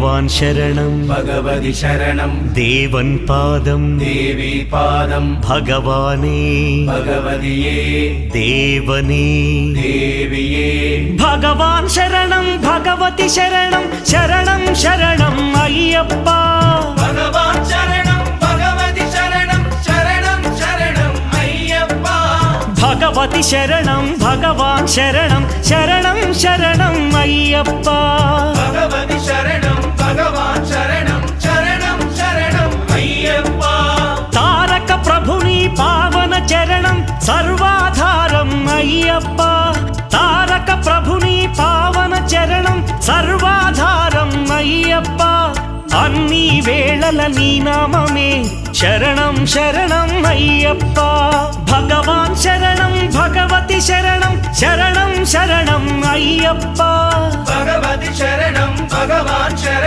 ഭഗവാൻ ശരണം ഭഗവതി ശരണം ദേവൻ പാദം ദേവി പാദം ഭഗവാനേ ഭഗവതിയേ ദേവനേ ദേവിയേ ഭഗവാൻ ശരണം ഭഗവതി ശരണം ശരണം ശരണം അയ്യപ്പ ഭഗവാൻ ശരണം ഭഗവതി ശരണം ശരണം ശരണം അയ്യപ്പ ഭഗവതി ശരണം ഭഗവാൻ ശരണം ശരണം ശരണം അയ്യപ്പ ഭഗവതി ശരണം ഭഗവാൻ ശരണം ശരണം ശരണം അയ്യപ്പ താരക ప్రభుని పావన చరణం సర్వాధారం అయ్యప్ప తారక ప్రభుని పావన చరణం సర్వాధారం అయ్యప్ప అన్ని వేళల నీ నామమే శరణం శరణం అయ్యప్ప భగవాన్ శరణం భగవతి శరణం శరణం శరణం అయ్యప్ప భగవతి శరణం భగవాన్ శరణం